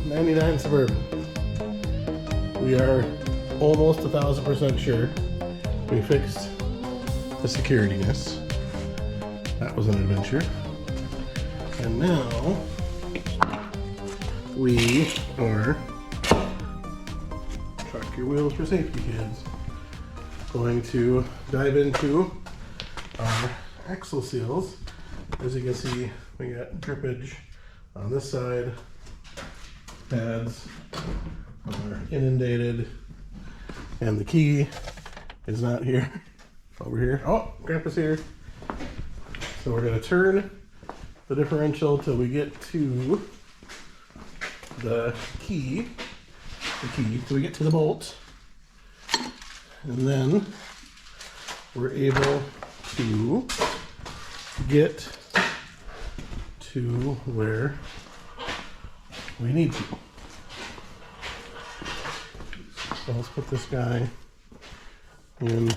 99 Suburban. We are almost 1,000% sure we fixed the security-ness. That was an adventure. And now we are, track your wheels for safety, kids, going to dive into our axle seals. As you can see, we got drippage on this side. Pads are inundated, and the key is not here. Over here. Oh, Grandpa's here. So we're going to turn the differential till we get to the key. Till we get to the bolt. And then we're able to get to where we need to. So let's put this guy in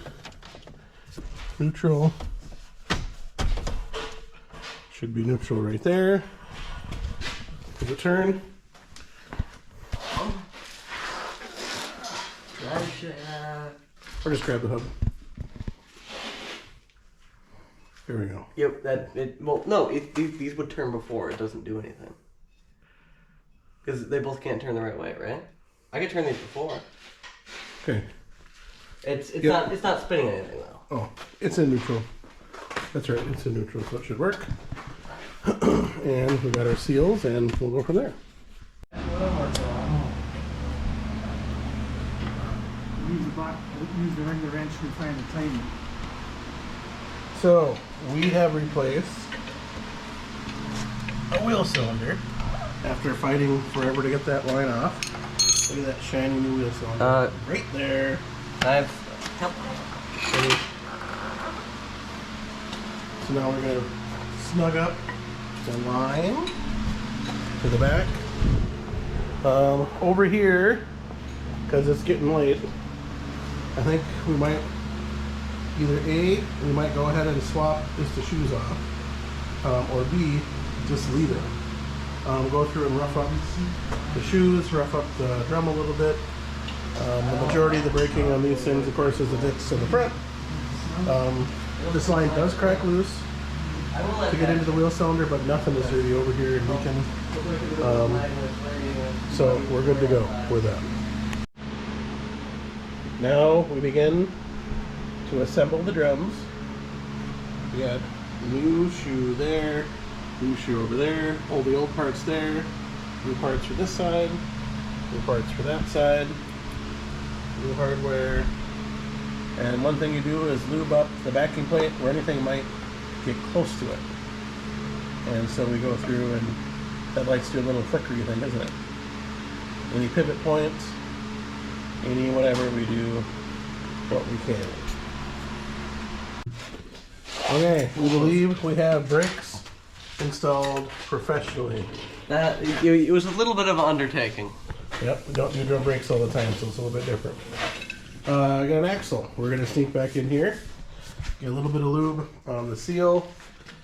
neutral. Should be neutral right there. Give it a turn. Or just grab the hub. There we go. Yep, these would turn before. It doesn't do anything. Because they both can't turn the right way, right? I could turn these before. Okay. It's not spinning anything though. Oh, it's in neutral. That's right, it's in neutral, so it should work. And we got our seals, and we'll go from there. Use the regular wrench to find the tighten. So we have replaced a wheel cylinder after fighting forever to get that line off. Look at that shiny new wheel cylinder. Right there. So now we're going to snug up the line to the back. Over here, because it's getting late, I think we might either A, we might go ahead and swap just the shoes off, or B, just leave it. Go through and rough up the shoes, rough up the drum a little bit. The majority of the braking on these things, of course, is the discs in the front. This line does crack loose to get into the wheel cylinder, but nothing is really over here and leaking. So we're good to go with that. Now we begin to assemble the drums. We got new shoe there, new shoe over there, all the old parts there, new parts for this side, new parts for that side, new hardware. And one thing you do is lube up the backing plate where anything might get close to it. And so we go through, and that lights do a little flickery thing, doesn't it? Any pivot points, any whatever, we do what we can. Okay, we believe we have brakes installed professionally. It was a little bit of an undertaking. Yep, we don't do drum brakes all the time, so it's a little bit different. I got an axle. We're going to sneak back in here, get a little bit of lube on the seal.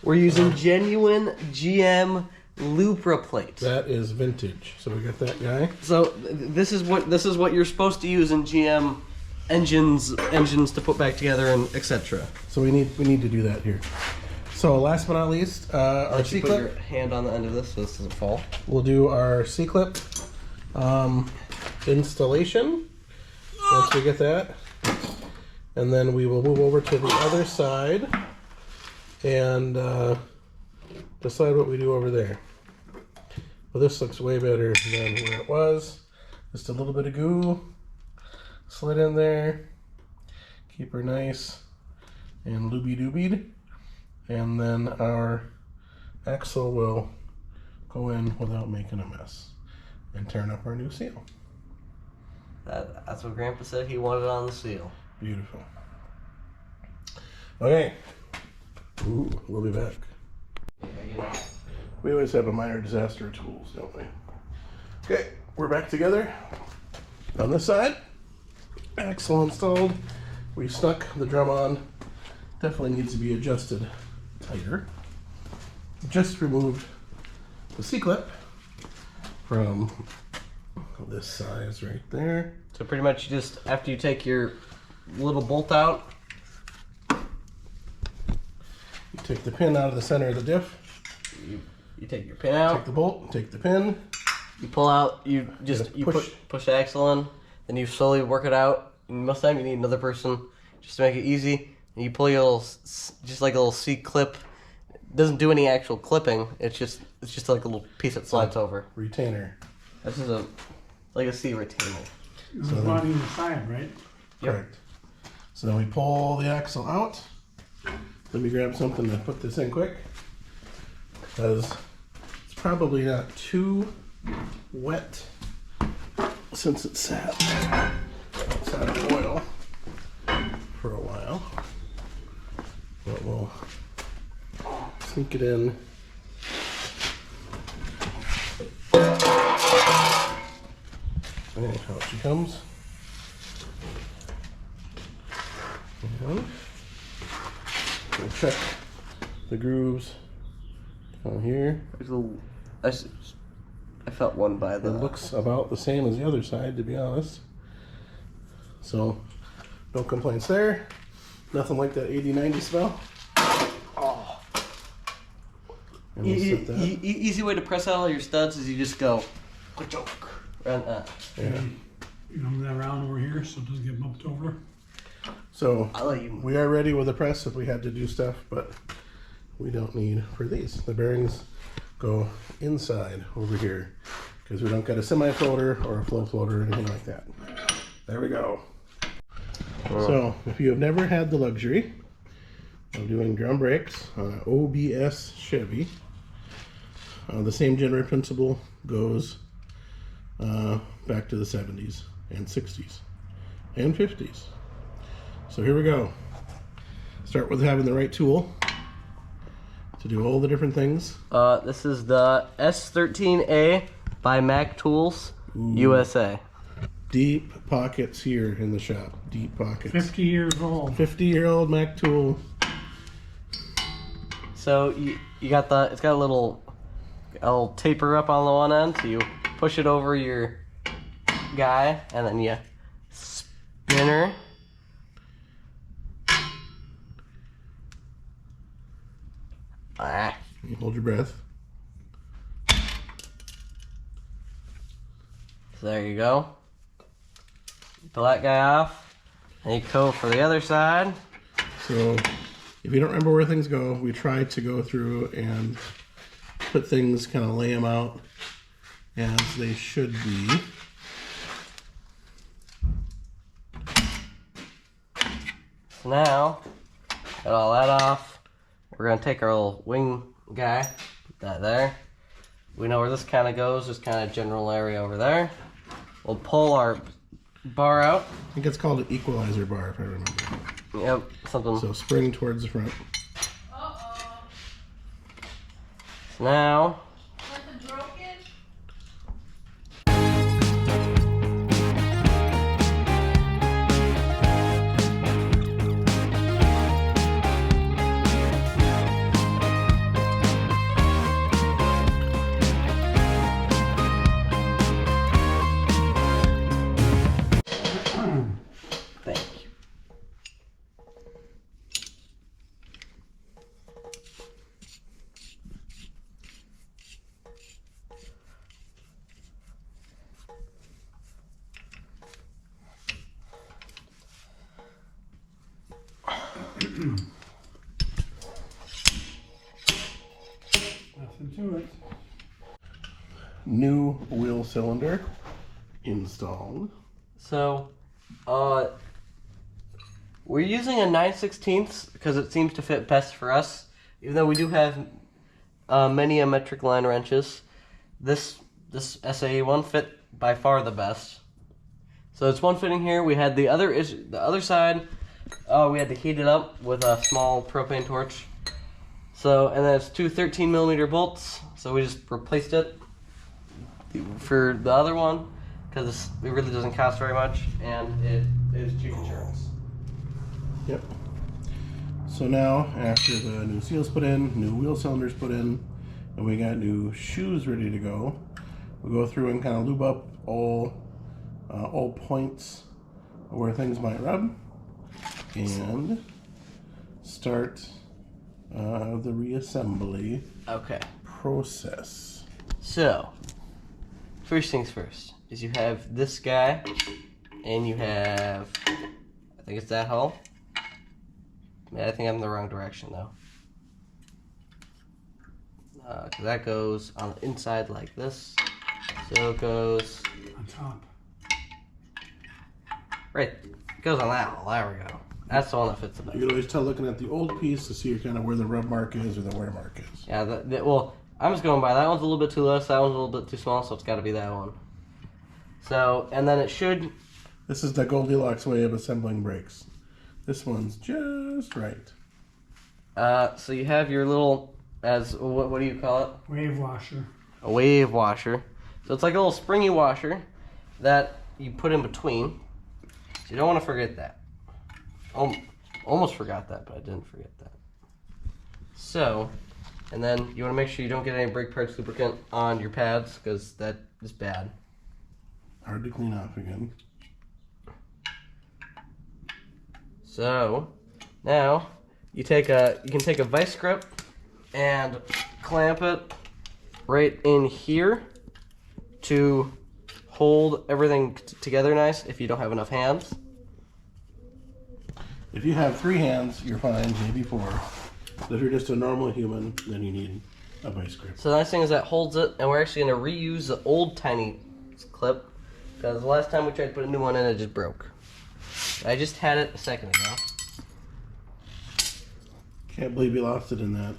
We're using genuine GM Lupra plates. That is vintage. So we got that guy. So this is what you're supposed to use in GM engines to put back together and etc. So we need to do that here. So last but not least, our C clip. Put your hand on the end of this so this doesn't fall. We'll do our C clip installation once we get that, and then we will move over to the other side and decide what we do over there. Well, this looks way better than where it was. Just a little bit of goo slid in there, keep her nice and looby-doobied, and then our axle will go in without making a mess and turn up our new seal. That's what Grandpa said he wanted on the seal. Beautiful. Okay. Ooh, we'll be back. We always have a minor disaster of tools, don't we? Okay, we're back together. On this side, axle installed. We stuck the drum on. Definitely needs to be adjusted tighter. Just removed the C-clip from this size right there. So pretty much just after you take your little bolt out, You take the pin out of the center of the diff. you take your pin out. Take the bolt. Take the pin. You pull out. You push the axle in. Then you slowly work it out. And most of the time you need another person just to make it easy. And you pull your little, just like a little C clip. It doesn't do any actual clipping. It's just like a little piece that slides over. Retainer. This is like a C retainer. There's a body inside, right? Yep. Correct. So then we pull the axle out. Let me grab something to put this in quick, because it's probably not too wet since it sat outside of oil for a while. But we'll sneak it in. And out she comes. And we'll check the grooves on here. There's a little, I felt one by It the. looks about the same as the other side, to be honest. So, no complaints there. Nothing like that 80-90 smell. Oh. And we'll set that. Easy way to press out all your studs is you just go, ka-choke, around that. Yeah. You know, that round over here so it doesn't get bumped over. So, I'll let you. we are ready with the press if we had to do stuff, but we don't need for these. The bearings go inside over here because we don't got a semi-floater or a flow floater or anything like that. There we go. So, if you have never had the luxury of doing drum brakes on an OBS Chevy, the same general principle goes back to the 70s and 60s and 50s. So here we go. Start with having the right tool to do all the different things. This is the S13A by Mac Tools, USA. Deep pockets here in the shop. Deep pockets. 50 years old. 50-year-old Mac tool. So you got it's got a little taper up on the one end, so you push it over your guy, and then you spinner. You hold your breath. So there you go. Pull that guy off, and you go for the other side. So if you don't remember where things go, we try to go through and put things, kind of lay them out as they should be. So now, got all that off. We're gonna take our little wing guy, put that there. We know where this kind of goes, this kind of general area over there. We'll pull our bar out. I think it's called an equalizer bar, if I remember. Yep, something. So spring towards the front. So now, thank you. Nothing to it. New wheel cylinder installed. So, we're using a 9/16 because it seems to fit best for us. Even though we do have many metric line wrenches, this SAE one fit by far the best. So it's one fitting here. We had the other side. We had to heat it up with a small propane torch. So, and then it's two 13mm bolts. So we just replaced it for the other one because it really doesn't cost very much and it is cheap insurance. Yep. So now, after the new seals put in, new wheel cylinders put in, and we got new shoes ready to go, We'll go through and kind of lube up all points where things might rub, and start the reassembly process. So, first things first is you have this guy, and you have, I think it's that hull. I think I'm in the wrong direction though. Because that goes on the inside like this. So it goes On top. right. It goes on that hull. There we go. That's the one that fits the You best. can always tell looking at the old piece to see kind of where the rub mark is or the wear mark is. Yeah. Well, I'm just going by that one's a little bit too low. So that one's a little bit too small. So it's got to be that one. So and then it should. This is the Goldilocks way of assembling brakes. This one's just right. So you have your little, what do you call it? Wave washer. A wave washer. So it's like a little springy washer that you put in between. So you don't want to forget that. Almost forgot that, but I didn't forget that. So, and then you want to make sure you don't get any brake parts lubricant on your pads because that is bad. Hard to clean off again. So now you can take a vice grip and clamp it right in here to hold everything together nice if you don't have enough hands. If you have 3 hands, you're fine, maybe 4. But if you're just a normal human, then you need a vice grip. So the nice thing is that holds it, and we're actually going to reuse the old tiny clip because the last time we tried to put a new one in, it just broke. I just had it a second ago. Can't believe you lost it in that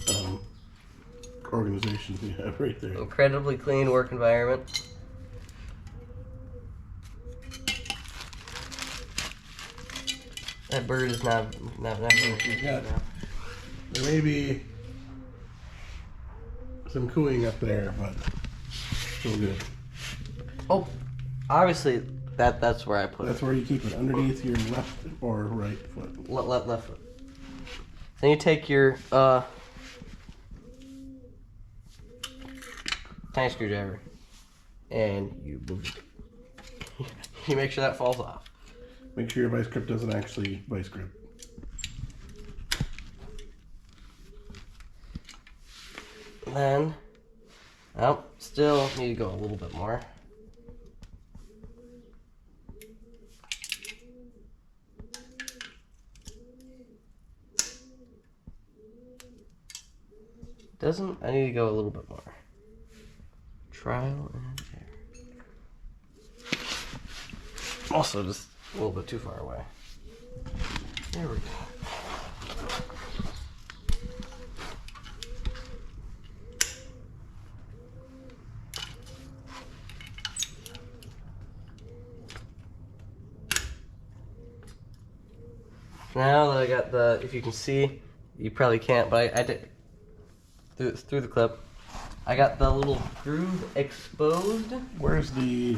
organization you have right there. Incredibly clean work environment. That bird is not Yeah. There may be some cooing up there, but still good. Oh, obviously that's where I put That's it. where you keep it, underneath your left or right foot. Left foot. Then you take your tiny screwdriver and you move it. You make sure that falls off. Make sure your vice grip doesn't actually vice grip. Then, well, still need to go a little bit more. Doesn't, I need to go a little bit more. Trial and error. Also just a little bit too far away. There we go. Now that I got the, if you can see, you probably can't, but I did through the clip. I got the little groove exposed. Where's the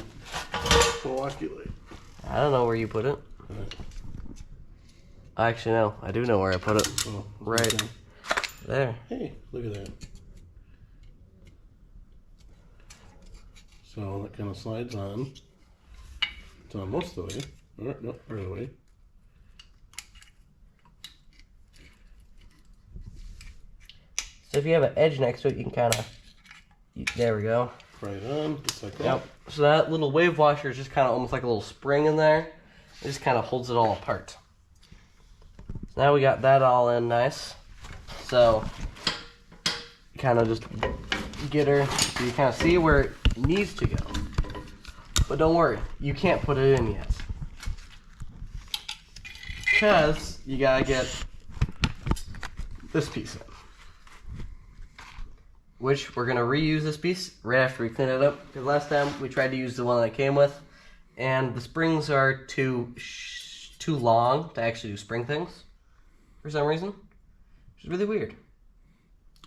flocculate? I don't know where you put it. Actually, no, I do know where I put it. Oh, Right okay. there. Hey, look at that. So that kind of slides on. It's on most of the way. Oh, no, part of the way. So if you have an edge next to it, you can kind of, there we go. Right on, just like that. Yep. So that little wave washer is just kind of almost like a little spring in there. It just kind of holds it all apart. So now we got that all in nice. So kind of just get her so you kind of see where it needs to go. But don't worry, you can't put it in yet. Because you gotta get this piece in. Which we're gonna reuse this piece right after we clean it up. Because last time we tried to use the one that I came with, and the springs are too long to actually do spring things for some reason, which is really weird.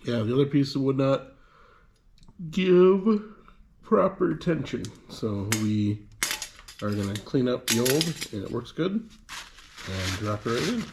Yeah, the other piece would not give proper tension. So we are gonna clean up the old, and it works good, and drop it right in.